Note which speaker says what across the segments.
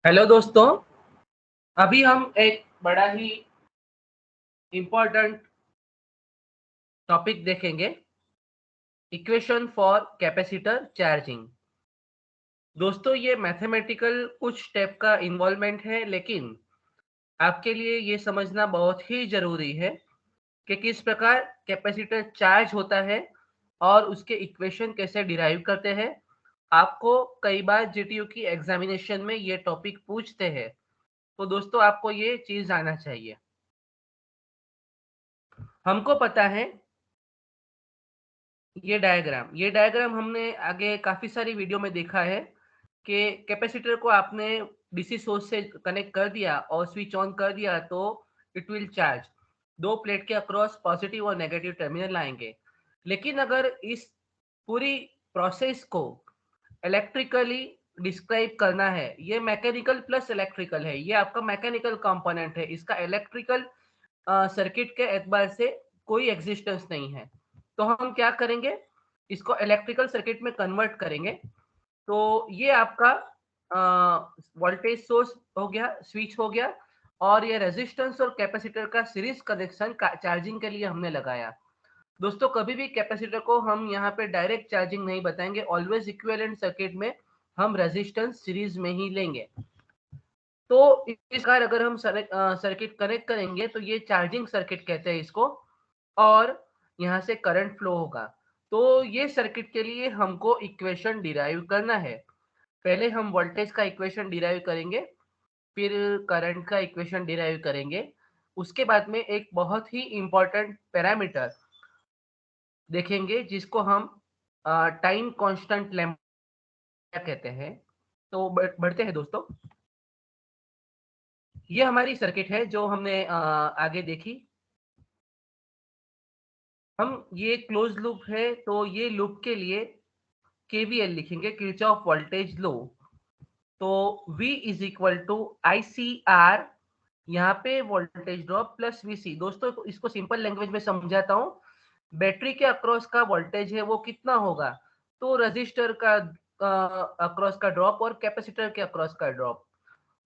Speaker 1: Hello दोस्तों। अभी हम एक बड़ा ही इम्पोर्टेंट टॉपिक देखेंगे। Equation for capacitor charging. दोस्तों, ये मैथमेटिकल कुछ स्टेप का इन्वॉल्वमेंट है, लेकिन आपके लिए ये समझना बहुत ही ज़रूरी है कि किस प्रकार कैपेसिटर चार्ज होता है और उसके इक्वेशन कैसे डिराइव करते हैं। आपको कई बार जीटीयू की एग्जामिनेशन में ये टॉपिक पूछते हैं, तो दोस्तों आपको ये चीज़ आना चाहिए। हमको पता है ये डायग्राम हमने आगे काफ़ी सारी वीडियो में देखा है कि कैपेसिटर को आपने डीसी सोर्स से कनेक्ट कर दिया और स्विच ऑन कर दिया तो इट विल चार्ज। दो प्लेट के अक्रॉस पॉजिटिव और नेगेटिव टर्मिनल आएंगे। लेकिन अगर इस पूरी प्रोसेस को इलेक्ट्रिकली डिस्क्राइब करना है, ये मैकेनिकल प्लस इलेक्ट्रिकल है, ये आपका मैकेनिकल कंपोनेंट है, इसका इलेक्ट्रिकल सर्किट के एतबार से कोई एग्जिस्टेंस नहीं है। तो हम क्या करेंगे, इसको इलेक्ट्रिकल सर्किट में कन्वर्ट करेंगे। तो ये आपका वोल्टेज सोर्स हो गया, स्विच हो गया, और ये रेजिस्टेंस और कैपेसिटर का सीरीज कनेक्शन चार्जिंग के लिए हमने लगाया। दोस्तों, कभी भी कैपेसिटर को हम यहाँ पे डायरेक्ट चार्जिंग नहीं बताएंगे, ऑलवेज इक्विवेलेंट सर्किट में हम रेजिस्टेंस सीरीज में ही लेंगे। तो इस प्रकार अगर हम सर्किट कनेक्ट करेंगे तो ये चार्जिंग सर्किट कहते हैं इसको, और यहाँ से करंट फ्लो होगा। तो ये सर्किट के लिए हमको इक्वेशन डिराइव करना है। पहले हम वोल्टेज का इक्वेशन डिराइव करेंगे, फिर करंट का इक्वेशन डिराइव करेंगे। उसके बाद में एक बहुत ही इंपॉर्टेंट पैरामीटर देखेंगे जिसको हम टाइम कांस्टेंट लैम्ब्डा कहते हैं। तो बढ़ते हैं दोस्तों। ये हमारी सर्किट है जो हमने आगे देखी। हम ये क्लोज लूप है, तो ये लूप के लिए केवीएल लिखेंगे, किरचॉफ वोल्टेज लो। तो V is equal to I C R, यहाँ पे वोल्टेज ड्रॉप प्लस वीसी। दोस्तों, इसको सिंपल लैंग्वेज में समझाता हूँ। बैटरी के अक्रॉस का वोल्टेज है वो कितना होगा, तो रजिस्टर का अक्रॉस का ड्रॉप और कैपेसिटर के अक्रॉस का ड्रॉप,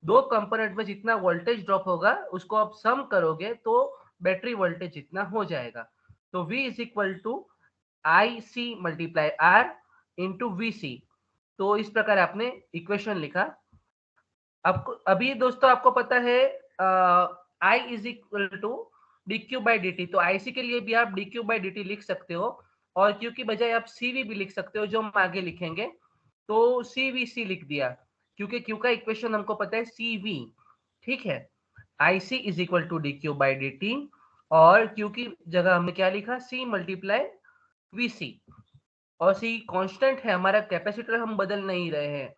Speaker 1: दो कंपोनेंट में जितना वोल्टेज ड्रॉप होगा उसको आप सम करोगे तो बैटरी वोल्टेज जितना हो जाएगा। तो V is equal to I C multiply R into V C. तो इस प्रकार आपने इक्वेशन लिखा। आपको अभी दोस्तों आपको पता है I is equal to D Q by D T. तो आईसी के लिए भी आप D Q by D T लिख सकते हो, और क्यू की बजाय आप सीवी भी लिख सकते हो, जो हम आगे लिखेंगे। तो सीवीसी लिख दिया, क्योंकि क्यू का इक्वेशन हमको पता है सीवी। ठीक है, I C is equal to D Q by D T, और क्यू की जगह हमने क्या लिखा, सी मल्टीप्लाई वी सी। और सी कांस्टेंट है हमारा, कैपेसिटर हम बदल नहीं रहे हैं,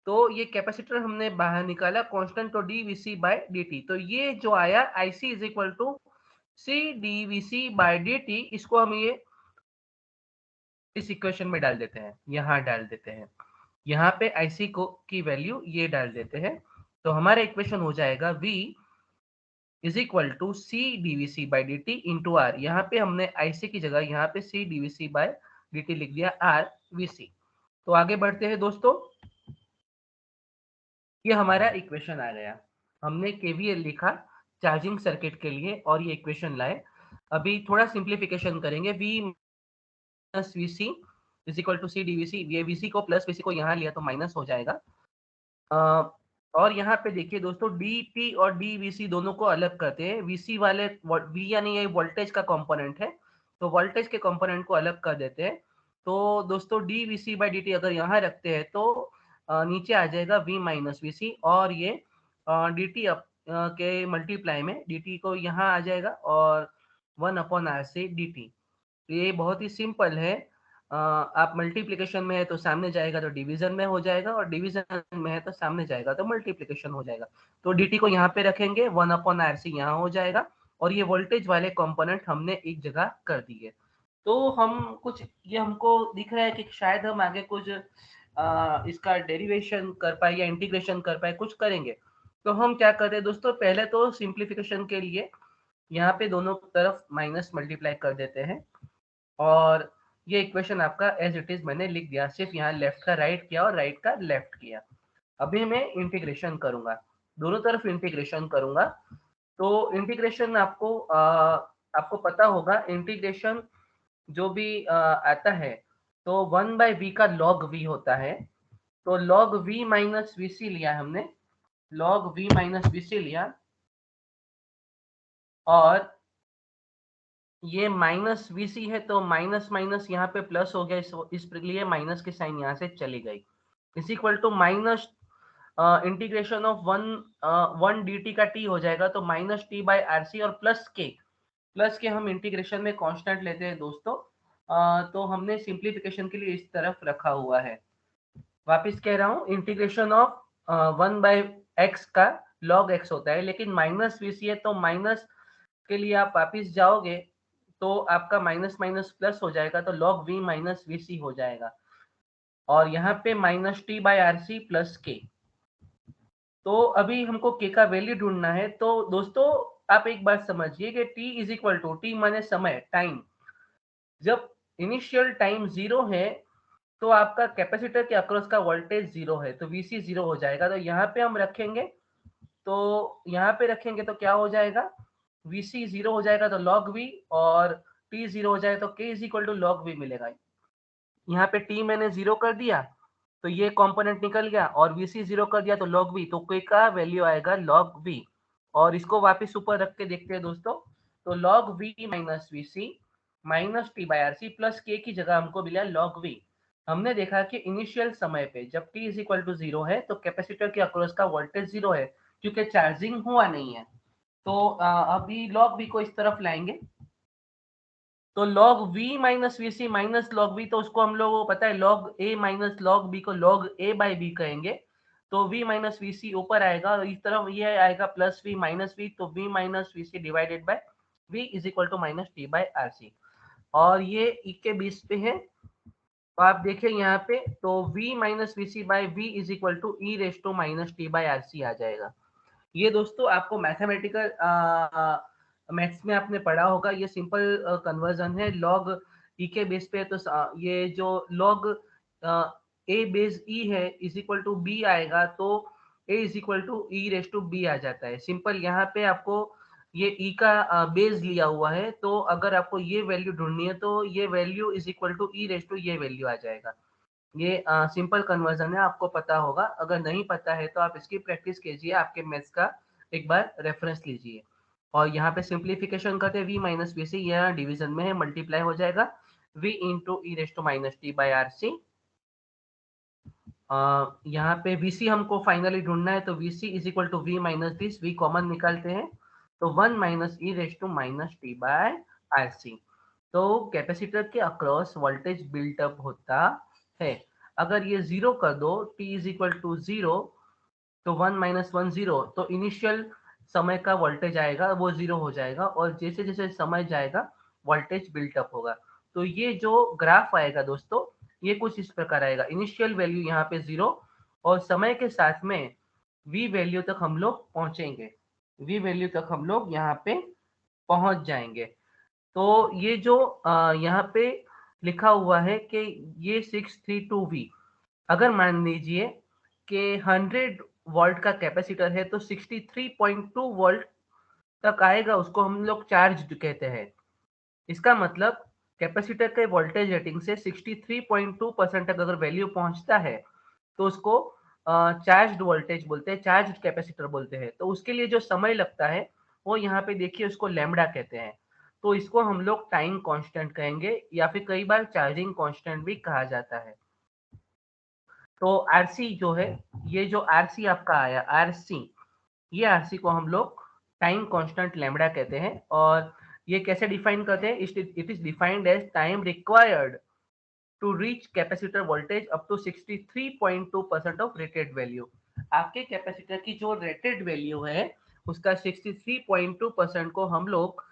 Speaker 1: तो ये कैपेसिटर हमने बाहर निकाला कांस्टेंट, तो D V C by D T. तो ये जो आया I C is equal to C D V C by D T, इसको हम ये इस इक्वेशन में डाल देते हैं, यहाँ डाल देते हैं, यहाँ पे आईसी को की वैल्यू ये डाल देते हैं। तो हमारा इक्वेशन हो जाएगा V is equal to C DVC by D T into R. यहाँ पे हमने आईसी की जगह यहाँ पे C DVC by D T लिख दिया, आर वी सी। तो आगे बढ़ते हैं दोस्तों। ये हमारा इक्वेशन आ गया, हमने केवीएल लिखा चार्जिंग सर्किट के लिए और ये इक्वेशन लाए। अभी थोड़ा सिंप्लीफिकेशन करेंगे। V minus V C is equal to C DVC. ये वीसी को प्लस वीसी को यहाँ लिया तो माइनस हो जाएगा। और यहाँ पे देखिए दोस्तों, डी टी और डी वी सी दोनों को अलग करते हैं। वीसी वाले वी यानी ये वोल्टेज का कंपोनेंट है, तो वोल्टेज के कंपोनेंट को अलग कर देते हैं। तो दोस्तों D V C by D T अगर यहाँ रखते हैं तो नीचे आ जाएगा V माइनस वी सी, और ये डी टी के मल्टीप्लाई में डी टी को यहाँ आ जाएगा, और 1/r से डी टी। ये बहुत ही सिंपल है। आप मल्टीप्लिकेशन में है तो सामने जाएगा तो डिवीजन में हो जाएगा, और डिवीजन में है तो सामने जाएगा तो मल्टीप्लिकेशन हो जाएगा। तो dt को यहाँ पे रखेंगे, 1/rc यहाँ हो जाएगा, और ये वोल्टेज वाले कंपोनेंट हमने एक जगह कर दिए। तो हम कुछ, ये हमको दिख रहा है कि शायद हम आगे कुछ इसका डेरिवेशन कर पाए या इंटीग्रेशन कर पाए, कुछ करेंगे। तो हम क्या करते हैं दोस्तों, पहले तो सिंप्लीफिकेशन के लिए यहाँ पे दोनों तरफ माइनस मल्टीप्लाई कर देते हैं, और ये इक्वेशन आपका एज इट इज मैंने लिख दिया, सिर्फ यहाँ लेफ्ट का राइट किया और राइट का लेफ्ट किया। अभी मैं इंटीग्रेशन करूंगा, दोनों तरफ इंटीग्रेशन करूंगा। तो इंटीग्रेशन आपको पता होगा, इंटीग्रेशन जो भी आता है तो 1/v का log v होता है। तो log v माइनस vc लिया हमने, log v माइनस vc लिया, और ये माइनस vc है तो माइनस माइनस यहाँ पे प्लस हो गया, इस लिए माइनस की साइन यहाँ से चली गई, is equal to minus integration of one D T का टी हो जाएगा, तो minus T by R C, और प्लस के हम इंटीग्रेशन में कांस्टेंट लेते हैं दोस्तों। तो हमने सिंप्लीफिकेशन के लिए इस तरफ रखा हुआ है। वापिस कह रहा हूँ, इंटीग्रेशन ऑफ 1/x का log x होता है, लेकिन माइनस वीसी है तो माइनस के लिए आप वापिस जाओगे तो आपका माइनस माइनस प्लस हो जाएगा, तो log v माइनस वीसी हो जाएगा, और यहाँ पे minus T by R C plus K. तो अभी हमको k का वैल्यू ढूंढना है। तो दोस्तों आप एक बात समझिए कि t is equal to, T माने समय, टाइम, जब इनिशियल टाइम 0 है तो आपका कैपेसिटर के अक्रॉस का वोल्टेज 0 है, तो वीसी 0 हो जाएगा। तो यहाँ पे हम रखेंगे, तो यहाँ पे रखेंगे तो क्या हो जाएगा, वीसी 0 हो जाएगा तो log v, और t 0 हो जाएगा तो k is equal to log v मिलेगा। यहाँ पे t मैंने 0 कर दिया तो ये कंपोनेंट निकल गया, और vc 0 कर दिया तो log v, तो k का वैल्यू आएगा log v। और इसको वापस ऊपर रख के देखते हैं दोस्तों, तो log v minus vc minus T by R C plus K की जगह हमको मिला log v। हमने देखा कि इनिशियल समय पे जब t इज इक्वल टू 0 है तो कैपेसिटर के अक्रॉस का वोल्टेज 0 है, क्योंकि चार्जिंग हुआ नहीं है। तो अभी log v को इस तरफ लाएंगे, तो log v minus VC minus log v, तो उसको हम लोग को पता है log a minus log b को log a बाई b कहेंगे। तो v माइनस वीसी ऊपर आएगा और इस तरफ ये आएगा प्लस v माइनस v, तो v minus VC divided by v is equal to minus T by R C, और ये e के बेस पे है। तो आप देखें यहाँ पे, तो v minus VC by v is equal to E raise to minus T by R C आ जाएगा। ये दोस्तों आपको मैथमेटिकल मैथ्स में आपने पढ़ा होगा, ये सिंपल कन्वर्जन है, लॉग ई के बेस पे। तो ये जो लॉग ए बेस ई है इज इक्वल टू बी आएगा, तो A is equal to E raise to B आ जाता है। सिंपल यहाँ पे आपको ये ई का बेस लिया हुआ है, तो अगर आपको ये वैल्यू ढूंढनी है तो ये value is equal to E raise to ये वैल्यू आ जाएगा। ये सिंपल कन्वर्जन है, आपको पता होगा। अगर नहीं पता है तो आप इसकी प्रैक्टिस कीजिए, आपके मैथ्स का एक बार रेफरेंस लीजिए। और यहाँ पे सिंप्लीफिकेशन करते हैं, v माइनस वी सी, यहाँ डिवीजन में है, मल्टीप्लाई हो जाएगा v into e raise to minus T by R C. यहाँ पे vc हमको फाइनली ढूंढना है, तो vc is equal to v minus this, v common निकालते हैं तो 1 minus e raise to minus T by R C. तो कैपेसिटर के अक्रॉस वोल्टेज बिल्टअप होता है। अगर ये 0 कर दो, t इज इक्वल टू 0, तो 1 माइनस 1 0, तो इनिशियल समय का वोल्टेज आएगा वो 0 हो जाएगा, और जैसे जैसे समय जाएगा वोल्टेज बिल्टअप होगा। तो ये जो ग्राफ आएगा दोस्तों, ये कुछ इस प्रकार आएगा, इनिशियल वैल्यू यहाँ पे 0, और समय के साथ में v वैल्यू तक हम लोग पहुंचेंगे, v वैल्यू तक हम लोग यहाँ पे पहुंच जाएंगे। तो ये जो यहाँ पे लिखा हुआ है कि ये 632V, अगर मान लीजिए कि 100 वोल्ट का कैपेसिटर है तो 63.2 वोल्ट तक आएगा, उसको हम लोग चार्ज कहते हैं। इसका मतलब कैपेसिटर के वोल्टेज रेटिंग से 63.2% तक अगर वैल्यू पहुंचता है तो उसको चार्ज्ड वोल्टेज बोलते हैं, चार्ज्ड कैपेसिटर बोलते हैं। तो उसके लिए जो समय लगता है वो यहाँ पे देखिए, उसको लैम्बडा कहते हैं। तो इसको हम लोग टाइम कांस्टेंट कहेंगे, या फिर कई बार चार्जिंग कांस्टेंट भी कहा जाता है। तो आरसी जो है, ये जो आरसी आपका आया आरसी, ये आरसी को हम लोग टाइम कांस्टेंट लैम्बडा कहते हैं। और ये कैसे डिफाइन करते हैं, it is defined as time required to reach capacitor voltage up to 63.2% of rated value. आपके कैपेसिटर की जो रेटेड वैल्यू है उसका 63.2% को हम लोग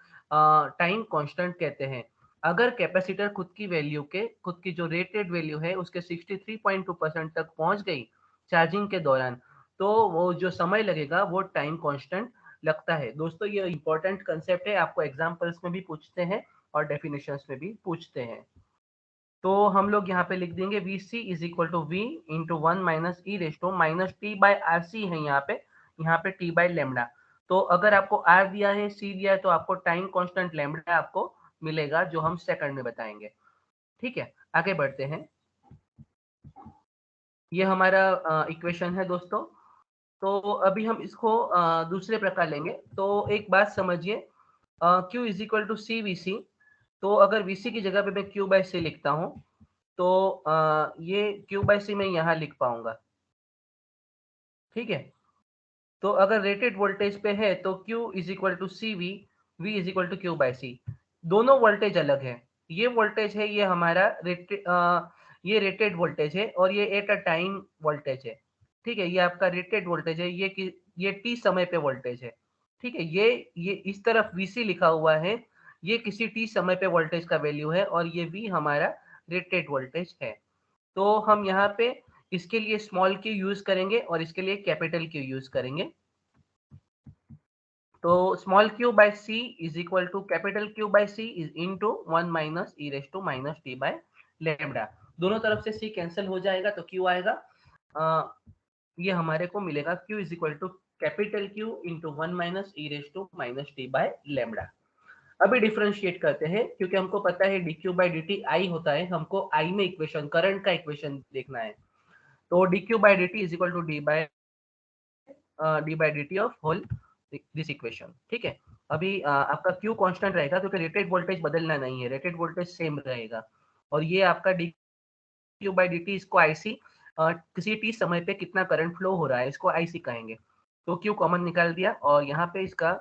Speaker 1: टाइम कांस्टेंट कहते हैं। अगर कैपेसिटर खुद की जो रेटेड वैल्यू है उसके 63.2% तक पहुंच गई चार्जिंग के दौरान, तो वो जो समय लगेगा वो टाइम कांस्टेंट लगता है। दोस्तों ये इंपॉर्टेंट कंसेप्ट है, आपको एग्जाम्पल्स में भी पूछते हैं और डेफिनेशंस में भी पूछते हैं। तो हम लोग यहाँ पे लिख देंगे VC is equal to V into 1 minus e raise to minus T by R C है यहाँ पे टी बाई लेमडा। तो अगर आपको आर दिया है, सी दिया है, तो आपको टाइम कांस्टेंट लेमडा आपको मिलेगा, जो हम सेकंड में बताएंगे। ठीक है, आगे बढ़ते हैं। ये हमारा इक्वेशन है दोस्तों। तो अभी हम इसको दूसरे प्रकार लेंगे। तो एक बात समझिए, Q is equal to C V C. तो अगर VC की जगह पे मैं Q बाई सी लिखता हूँ, तो ये Q बाई सी मैं यहाँ लिख पाऊंगा। ठीक है, तो अगर रेटेड वोल्टेज पे है तो Q is equal to C V, V is equal to Q by C. दोनों वोल्टेज अलग है। ये वोल्टेज है, ये हमारा ये रेटेड वोल्टेज है, और ये एट अ टाइम वोल्टेज है। ठीक है, ये आपका रेटेड वोल्टेज है, ये टी समय पे वोल्टेज है। ठीक है, ये इस तरफ VC लिखा हुआ है, ये किसी टी समय पे वोल्टेज का वैल्यू है, और ये V हमारा रेटेड वोल्टेज है। तो हम यहाँ पे इसके लिए स्मॉल क्यू यूज करेंगे और इसके लिए कैपिटल क्यू यूज करेंगे। तो small Q by C is equal to capital Q by C is into 1 minus e raise to minus T by lambda. दोनों तरफ से सी कैंसिल हो जाएगा तो क्यू आएगा। ये हमारे को मिलेगा Q is equal to capital Q into 1 minus e raise to minus T by lambda. अभी डिफरेंशिएट करते हैं, क्योंकि हमको पता है D Q by D T I होता है, हमको आई में इक्वेशन, करंट का इक्वेशन देखना है। तो D Q by D T is equal to D by D T of whole this equation. ठीक है, अभी आपका क्यू कांस्टेंट रहेगा, क्योंकि रेटेड वोल्टेज बदलना नहीं है, रेटेड वोल्टेज सेम रहेगा। और ये आपका D Q by D T, इसको आईसी, किसी टी समय पे कितना करंट फ्लो हो रहा है, इसको आईसी कहेंगे। तो क्यू कॉमन निकाल दिया, और यहाँ पे इसका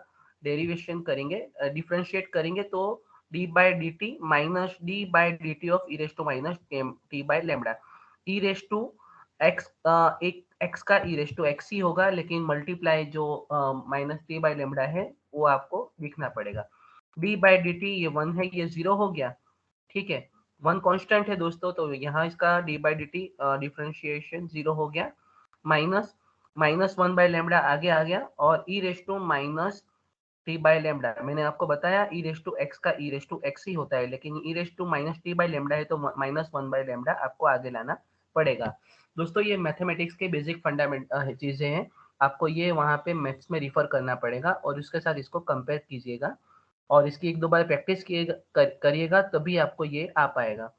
Speaker 1: डेरिवेशन करेंगे, डिफरेंशिएट करेंगे, तो D by D T minus D by D T of e raise to minus T by lambda. E raise to X, एक एक्स का ई रेस टू एक्स ही होगा, लेकिन मल्टीप्लाई जो माइनस टी बाई लेमडा है वो आपको लिखना पड़ेगा। डी बाई डी टी ये 1 है, ये 0 हो गया। ठीक है, 1 कांस्टेंट है दोस्तों, तो यहाँ इसका D by D T differentiation 0 हो गया। माइनस माइनस 1 बाई लेमडा आगे आ गया, और E raise to minus T by lambda. मैंने आपको बताया ई रेस टू एक्स का ई रेस टू एक्स ही होता है, लेकिन E raise to minus T by lambda है, तो माइनस 1 बाई लेमडा आपको आगे लाना पड़ेगा। दोस्तों ये मैथमेटिक्स के बेसिक फंडामेंट चीजें हैं, आपको ये वहाँ पे मैथ्स में रिफर करना पड़ेगा, और उसके साथ इसको कंपेयर कीजिएगा, और इसकी एक दो बार प्रैक्टिस करिएगा, तभी आपको ये आ पाएगा।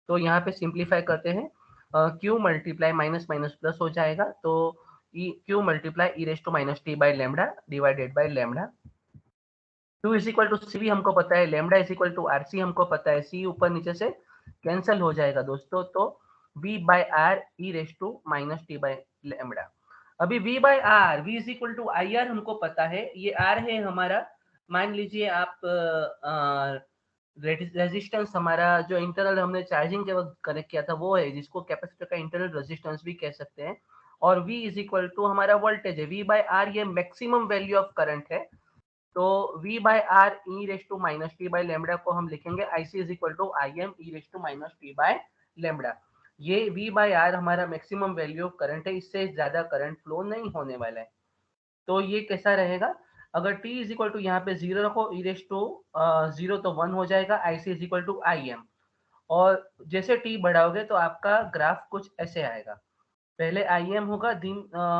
Speaker 1: तो यहाँ पे सिंप्लीफाई करते हैं, Q multiply minus minus plus हो जाएगा, तो Q multiply E raise to minus T by lambda divided by lambda. Q is equal to C भी हमको पता है, lambda is equal to R C हमको पता है, सी ऊपर नीचे से कैंसिल हो जाएगा दोस्तों, तो V by R e raise to minus T by lambda. अभी V by R, V is equal to I R हमको पता है, ये R है हमारा। मान लीजिए आप रेजिस्टेंस हमारा जो इंटरनल हमने चार्जिंग के वक्त कनेक्ट किया था वो है, जिसको कैपेसिटर का इंटरनल रेजिस्टेंस भी कह सकते हैं। और V इज इक्वल टू हमारा वोल्टेज है, V बाई आर ये मैक्सिमम वैल्यू ऑफ करंट है। तो V by R e raise to minus T by lambda को हम लिखेंगे IC is equal to I M e raise to minus T by lambda. ये V by R हमारा maximum value of current है, इससे ज्यादा करंट फ्लो नहीं होने वाला है। तो ये कैसा रहेगा, अगर t इज इक्वल टू यहाँ पे 0 रखो, ई रेस टू 0 तो 1 हो जाएगा, IC is equal to I M. और जैसे t बढ़ाओगे तो आपका ग्राफ कुछ ऐसे आएगा, पहले आई एम होगा,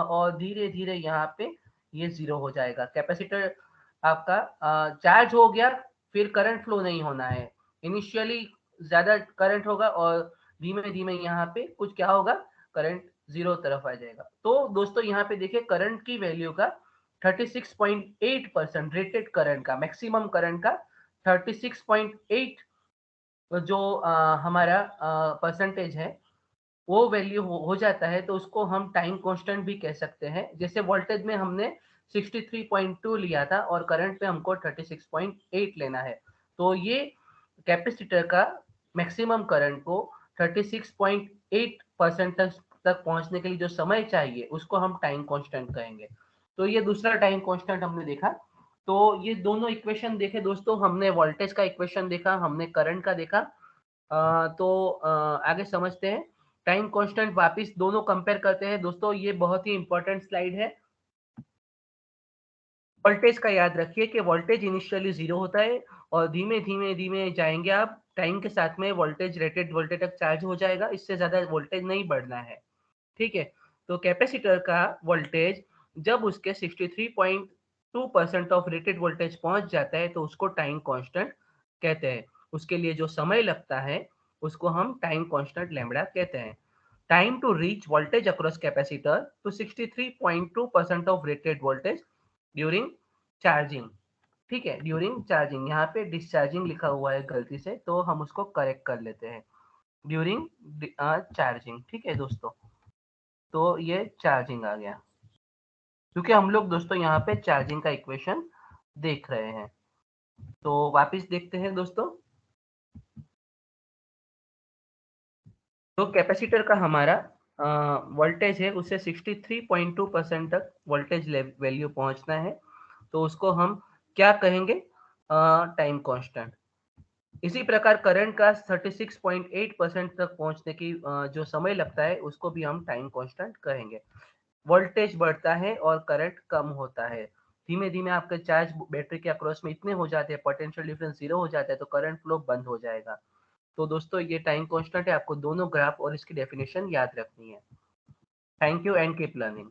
Speaker 1: और धीरे धीरे यहाँ पे ये 0 हो जाएगा। कैपेसिटर आपका चार्ज हो गया, फिर करंट फ्लो नहीं होना है, इनिशियली ज्यादा करंट होगा, और धीमे धीमे यहाँ पे कुछ क्या होगा, करंट 0 तरफ आ जाएगा। तो दोस्तों यहाँ पे देखिए करंट की वैल्यू का 36.8% रेटेड करंट का, मैक्सिमम करंट का 36.8 जो हमारा परसेंटेज है वो वैल्यू हो जाता है, तो उसको हम टाइम कांस्टेंट भी कह सकते हैं। जैसे वोल्टेज में हमने 63.2 लिया था, और करंट पे हमको 36.8 लेना है, तो ये कैपेसिटर का मैक्सिमम करंट को 36.8% तक पहुंचने के लिए जो समय चाहिए उसको हम टाइम कांस्टेंट कहेंगे। तो ये दूसरा टाइम कांस्टेंट हमने देखा। तो ये दोनों इक्वेशन देखे दोस्तों, हमने वोल्टेज का इक्वेशन देखा, हमने करंट का देखा। तो आगे समझते हैं, टाइम कांस्टेंट वापस दोनों कंपेयर करते हैं दोस्तों। ये बहुत ही इंपॉर्टेंट स्लाइड है। वोल्टेज का याद रखिए कि वोल्टेज इनिशियली 0 होता है, और धीमे धीमे धीमे जाएंगे आप, टाइम के साथ में वोल्टेज रेटेड वोल्टेज तक चार्ज हो जाएगा, इससे ज्यादा वोल्टेज नहीं बढ़ना है, ठीक है। तो कैपेसिटर का वोल्टेज जब उसके 63.2% ऑफ रेटेड वोल्टेज पहुंच जाता है तो उसको टाइम कांस्टेंट कहते हैं। उसके लिए जो समय लगता है उसको हम टाइम कांस्टेंट लैम्बडा कहते हैं। Time to reach voltage across capacitor to 63.2% of rated voltage during charging, ठीक है। ड्यूरिंग चार्जिंग, यहाँ पे डिस्चार्जिंग लिखा हुआ है गलती से, तो हम उसको करेक्ट कर लेते हैं, ड्यूरिंग चार्जिंग, ठीक है दोस्तों। तो ये चार्जिंग आ गया, क्योंकि हम लोग दोस्तों यहाँ पे चार्जिंग का इक्वेशन देख रहे हैं। तो वापस देखते हैं दोस्तों, तो कैपेसिटर का हमारा वोल्टेज है उससे 63.2% तक वोल्टेज वैल्यू पहुंचना है, तो उसको हम क्या कहेंगे, टाइम कांस्टेंट। इसी प्रकार करंट का 36.8% तक पहुंचने की जो समय लगता है उसको भी हम टाइम कांस्टेंट कहेंगे। वोल्टेज बढ़ता है और करंट कम होता है, धीमे धीमे आपके चार्ज बैटरी के अक्रॉस में इतने हो जाते हैं, पोटेंशियल डिफरेंस 0 हो जाता है, तो करंट फ्लो बंद हो जाएगा। तो दोस्तों ये टाइम कांस्टेंट है, आपको दोनों ग्राफ और इसकी डेफिनेशन याद रखनी है। Thank you and keep learning.